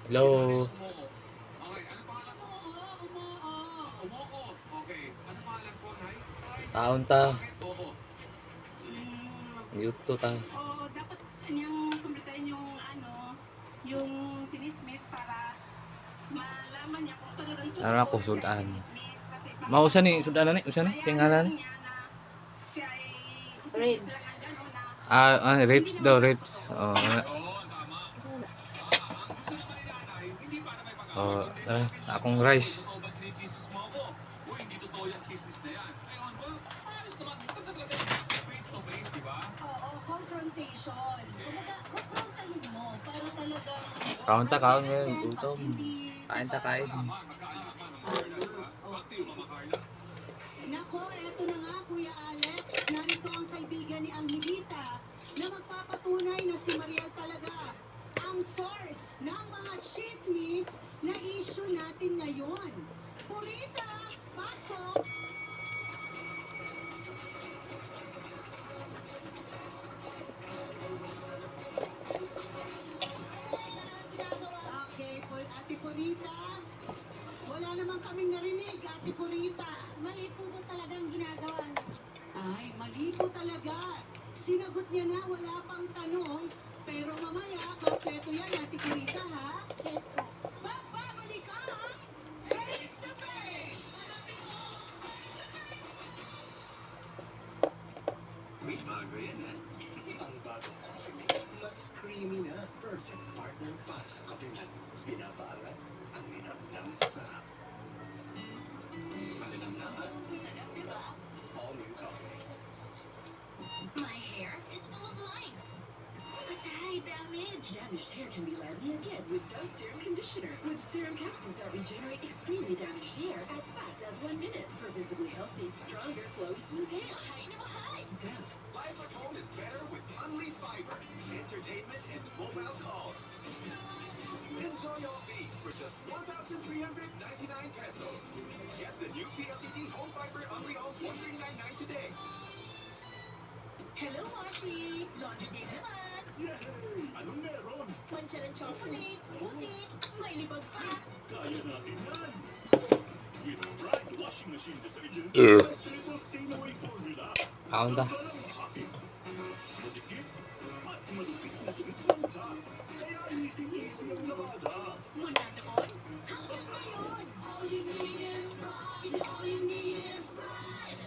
Hello. Taon ta. Mute ta. Oo, dapat niyang kumplitahin yung yung tinismis para malaman niya kung talagang totoo Ano ako na siya ay sudan. tinismis. Kasi Mausa ni sudan na ni, usa ni tingala ni. niya na siya ay tinismis lang ang gano'n na Rips daw, rips. Oh, akong rice. oo, confrontation. Kumbaga, konfrontahin mo para talagang Kaon ta, kaon ngayon. and then pag Gutom. hindi Kain ta, kain. Nako, eto na nga, Kuya Alex. Narito ang kaibigan ni Angelita na magpapatunay na si Mariel talaga ang source ng mga chismis na issue natin ngayon. Purita, pasok! Okay, Ate Purita. Wala naman kaming narinig, Ate Purita. Mali po ba talaga ang ginagawa niyo? Ay, mali po talaga. Sinagot niya na, wala pang tanong. Pero mamaya, kompleto yan, Ate Purita, ha? Yes po. Magbabalik ang Face to Face! May bago yan, ha? Ang bagong coffee mate. Mas creamy na. Perfect partner para sa kape mo. Binabalat ang linamnam sarap. Malinamnaman. Sarap, di ba? All new coffee mate. My hair is full of life. Patay, damage. Damaged hair can be lively again with Dove Serum Conditioner. With serum capsules that regenerate extremely damaged hair as fast as 1 minute for visibly healthy, stronger, flowy, smooth hair. Mahay na mahay. Dove. Life at home is better with Unleashed Fiber. Entertainment and mobile calls. Enjoy all these for just 1,399 pesos. Get the new PLDT Home Fiber Unli All 1399 today. Hello, Washi! Laundry day naman! Yay! Anong meron? Mancha ng chocolate, puti, may libag pa. Kaya natin yan! With Pride Washing Machine Detergent, Table Stain Away Formula. Kaon ta. Madikit at malupit na damit ng top. Kaya easy-easy ang lavada. Mula noon, hanggang ngayon. All you need is pride. All you need is pride.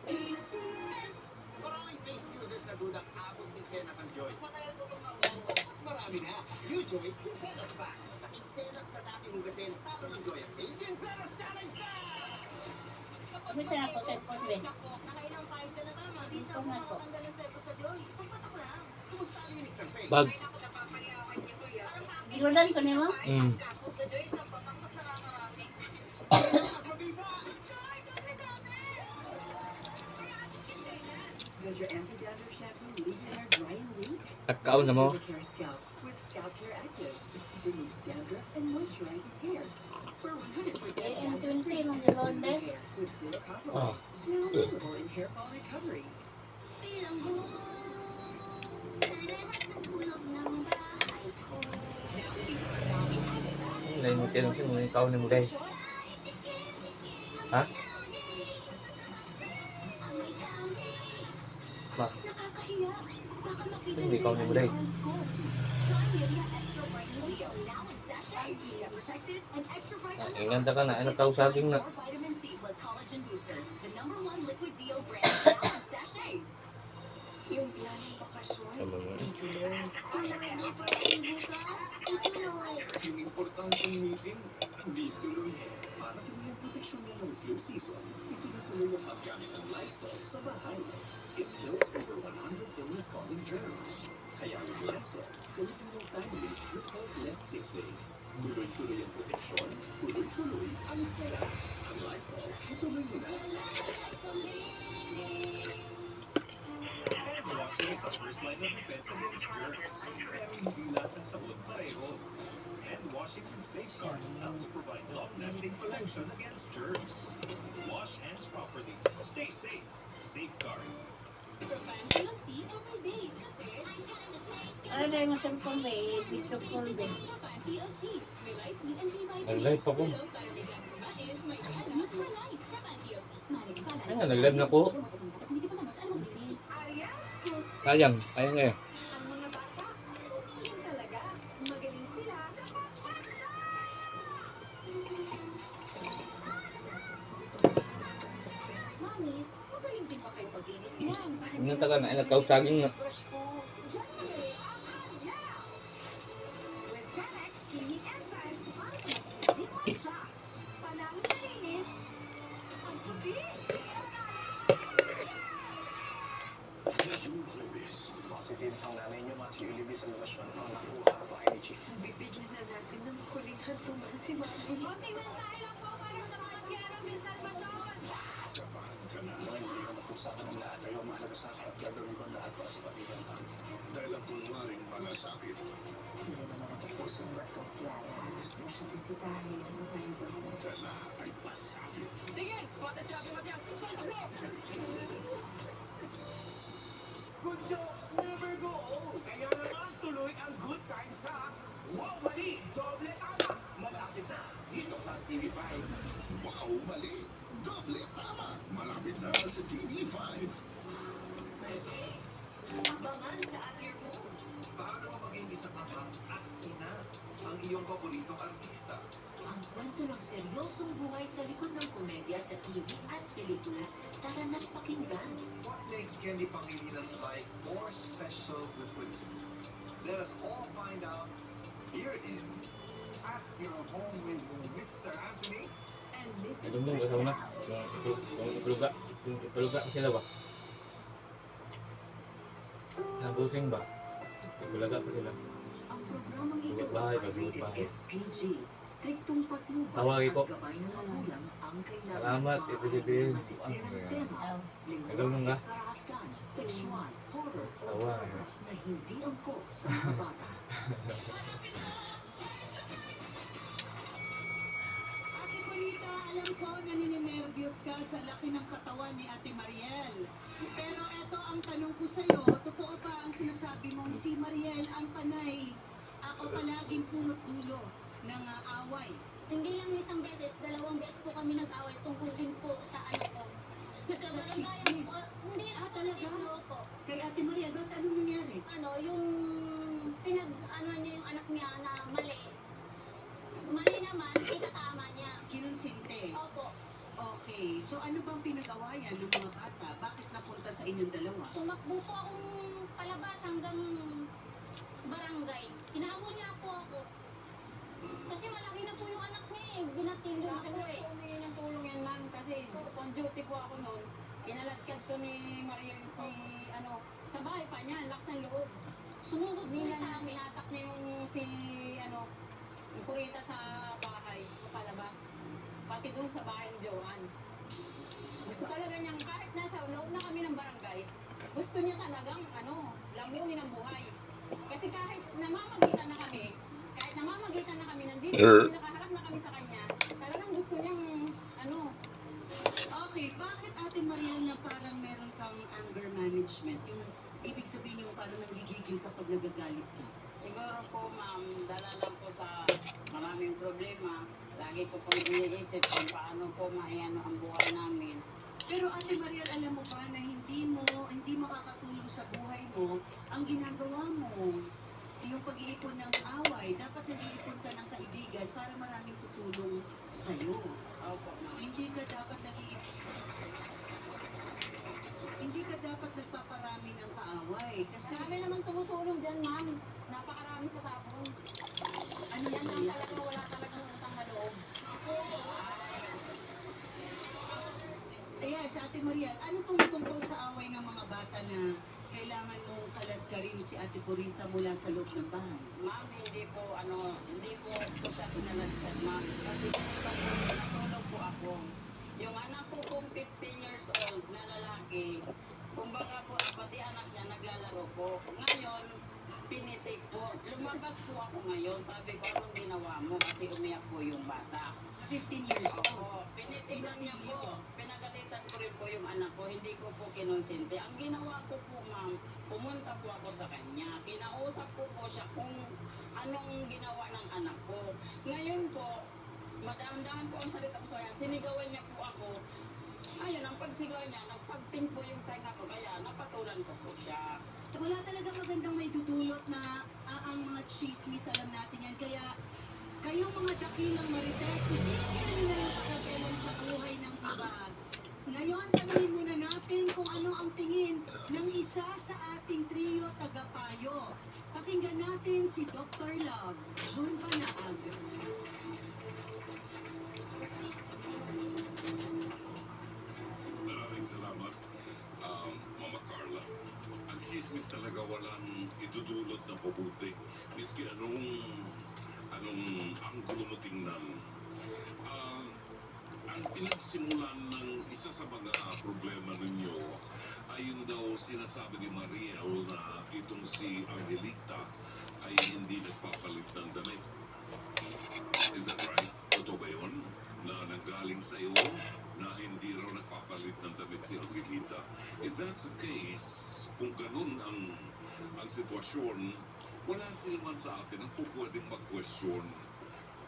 ACS. Maraming face users na dudang abot Kinsenas ang Joy. Matagal po itong mabuo. Mas marami na. New Joy, Kinsenas Pack. Sa Kinsenas na dati mong gasin, talo ng Joy ang Face Kinsenas Challenge na! May tinakotin po, Ben. Nakailang five ka na ba? Mabisa mo makatanggal ng sepo sa Joy. Isang patak lang. Kumusta ang linis ng face? Bag. Ay, naku, napapayawan niyo to yan. Ginulan ko nimo? Sa Joy, isang patak mas nakakarami. Mas mabisa! Joy, doble dami! Kaya ang Kinsenas. Does your anti-dandruff shampoo leave your hair dry and weak? Nagkaon na mo. Care Scalp with Scalp Care Actives. Removes dandruff and moisturizes hair. For 100% M20 dandruff-free mong and gano'n, smooth Ben. hair with zero compromise. Now available in hair fall recovery. Bilang buo. Sa labas ng tulog ng bahay ko. Lain mo tinong mo kaon ni mo day. Ha? Ma, Nakakahiya. Baka makita hindi kaon ni mo day. Try Nivea Extra Brightening Deo now in sachet. Get protected and extra bright. Inganda ka na, ano kausapin na. Vitamin C plus collagen boosters. The #1 liquid deo brand now in sachet. Yung planong bakasyon. Ano mo? Ituloy. Ay, hindi pa rin bukas. Ituloy. Yung importanteng meeting, hindi tuloy. Para tuloy ang proteksyon ngayong flu season, itinutuloy ang paggamit ng Lysol sa bahay. It kills over 100 illness-causing germs. Kaya with Lysol, Filipino families report less sick days. Tuloy-tuloy ang proteksyon, tuloy-tuloy ang saya. Ang Lysol, ituloy mo na. Hand washing is our first line of defense against germs. Pero hindi lahat ng sabon pareho. Hand washing with Safeguard helps provide long-lasting protection against germs. Wash hands properly. Stay safe. Safeguard. Prevent VOC every day. Kasi Ano na yung cellphone, may video call din. PanTOC. May lycine and B vitamins. Nag-live ako. Tulog para biglang kumain. May gana. Life na PanTOC. Mahalaga pa Ay nga, nag-live na ako. Dapat tumitipon naman sa anumang bilis. Ariel Schools Sayang, sayang eh. ang mga bata. Tumulong talaga. Magaling sila sa pag-marcha. Mamis, magaling din ba kayo maglinis niyan? Para Yung taga na, ay nagkausaging na. brush ko. Diyan na rin ang Ariel. With Canex cleaning enzymes para sa hindi marcha. Panalo sa linis. Ang puti. Positive ang nanay niyo, si Olivia sa relasyon ang nakuha bahay ni Chief. Bibigyan na natin ng huling hantungan si Mami. Konting mensahe lang po para sa mga Piero Mr. Pasyon. Kapahan ka na. Hindi ka matusakan ng lahat. Pero mahalaga sa akin at gagawin ko ang lahat para sa pamilya ka. Dahil ang kunwaring malasakit. Hindi naman ako pusong bato, Clara. Gusto mo siyang bisitahin. Dala ay pasakit. Good jokes never go old. Kaya naman tuloy ang good signs sa Wow Mali, Doble Tama. Malapit na dito sa TV5. Wow, mali. Doble tama. Malapit na sa TV5. Abangan sa Atir mo. Paano mo maging isang ama at ina ang iyong paboritong artista? Ang kwento ng seryosong buhay sa likod ng komedya sa TV at pelikula. Tara na't pakinggan. What makes Candy Pangilinan's life more special with you? Let us all find out here in At Your Home with Mr. Anthony. And this is Alam mo, kasama na. Yung ipaluga sila ba? Nabusing ba? Ipalaga pa sila. ang programang ito Bahay, ay rated bahay. SPG. Striktong patnubay Tawagin ko. at gabay ng magulang ang kailangan Salamat, maaari ibig ng masisirang tema, Nagawin mo nga. lingwahe, karahasan, sexual, horror, o Tawa. droga na hindi angkop sa mga bata. Ate Bonita, alam ko na nininervyos ka sa laki ng katawan ni Ate Mariel. Pero eto ang tanong ko sa'yo, totoo ba ang sinasabi mong si Mariel ang panay o palaging punot dulo ng away? Hindi lang isang beses, 2 beses po kami nag-away tungkol din po sa anak ko. Nagkabaranggayan po. Hindi, talaga po. Kay Ate Mariel, ba't anong nangyari? Yung pinag-ano niya yung anak niya na mali. Mali naman, itatama niya. Kinonsinte. Opo. Okay, so ano bang pinag-awayan ng mga bata? Bakit napunta sa inyong dalawa? Tumakbo po akong palabas hanggang barangay. Inahabol niya po ako. Kasi malaki na po yung anak niya eh. Binatilyo na po eh. Humingi ng tulong yan, ma'am, kasi on duty po ako noon. Kinaladkad to ni Mariel sa bahay pa niya, lakas ng loob. Sumugod po Nila sa amin. hinatak niya yung yung kurita sa bahay, palabas. Pati doon sa bahay ni Joanne. Gusto talaga niyang, kahit nasa loob na kami ng barangay, gusto niya talagang, lamunin ang buhay. Kasi kahit namamagitan na kami, nandito, nakaharap na kami sa kanya, talagang gusto niyang, Okay, bakit Ate Mariel na parang meron kang anger management? Yung ibig sabihin yung parang nanggigigil kapag nagagalit ka. Siguro po, ma'am, dala lang po sa maraming problema. Lagi ko pong iniisip kung paano po maiano ang buhay namin. Pero Ate Mariel, alam mo ba na hindi makakatulong sa buhay mo ang ginagawa mo? Yung pag-iipon ng away, dapat nag-iipon ka ng kaibigan para maraming tutulong sa'yo. Opo, ma'am. Hindi ka dapat nagpaparami ng kaaway. Kasi marami naman tumutulong dyan, ma'am. Napakarami sa tapon. ano Yan yan lang talaga, wala talagang utang na loob. Kaya sa Ate Mariel, ano tungkol sa away ng mga bata na kailangan mong kalad ka rin si Ate Purita mula sa loob ng bahay? Ma'am, hindi mo po siya pinalagpad, ma'am. Kasi dito po, natulog po ako. Yung anak ko pong 15 years old na lalaki, kumbaga po, pati anak niya naglalaro po. Ngayon, pinitik po. Lumabas po ako ngayon. Sabi ko, anong ginawa mo? Kasi umiyak po yung bata. 15 years old. Oo, pinitig lang niya po. Pinagalitan ko rin po yung anak ko. Hindi ko po kinonsente. Ang ginawa ko po, ma'am, pumunta po ako sa kanya. Kinausap ko po siya kung anong ginawa ng anak ko. Ngayon po, madahan-dahan po ang salita ko sa kanya, sinigawan niya po ako. Ayun, ang pagsigaw niya, nagpagtimpo yung tenga ko, kaya napatulan ko po siya. Wala talaga magandang may dudulot na ang mga chismis, alam natin yan. Kaya kayong mga dakilang marites, hindi nyo na lang pagkabelan sa buhay ng iba. Ngayon, tanungin muna natin kung ano ang tingin ng isa sa ating trio tagapayo. Pakinggan natin si Dr. Love, June Banaag. Maraming salamat, Mama Carla. Ang chismis talaga walang idudulot na pabuti. Miski anong anggulo mo tingnan. Ang pinagsimulan ng isa sa mga problema ninyo ay yun daw sinasabi ni Mariel na itong si Angelita ay hindi nagpapalit ng damit. Is that right? Totoo ba yun? Na nanggaling sa iyo na hindi raw nagpapalit ng damit si Angelita. If that's the case, kung ganun ang sitwasyon, wala sila man sa atin ang pwedeng mag-question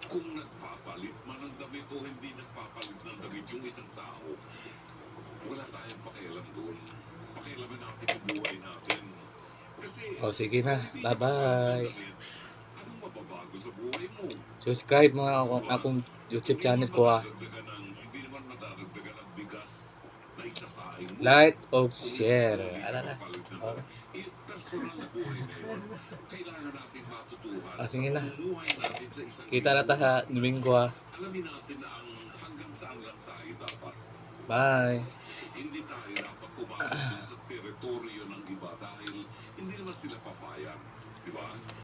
kung nagpapalit man ng damit o hindi nagpapalit ng damit yung isang tao. Wala tayong pakialam doon. Pakialaman natin yung buhay natin. Kasi, Sige na. kung hindi siya Bye-bye. papalitan ng damit, anong mababago sa buhay mo? Subscribe mo akong YouTube channel ko Hindi naman madadagdagan ng bigas na isasaing mo. Like o Kung share. hindi siya Ano na? papalit ng damit. Personal na buhay na yun. Kailangan natin matutuhan Sige na. pamumuhay natin sa isang Kita na ta sa Domingo. Alamin natin na ang hanggang saan lang tayo dapat. Bye. Hindi tayo dapat pumasok dun sa teritoryo ng iba dahil hindi naman sila papayag. Di ba?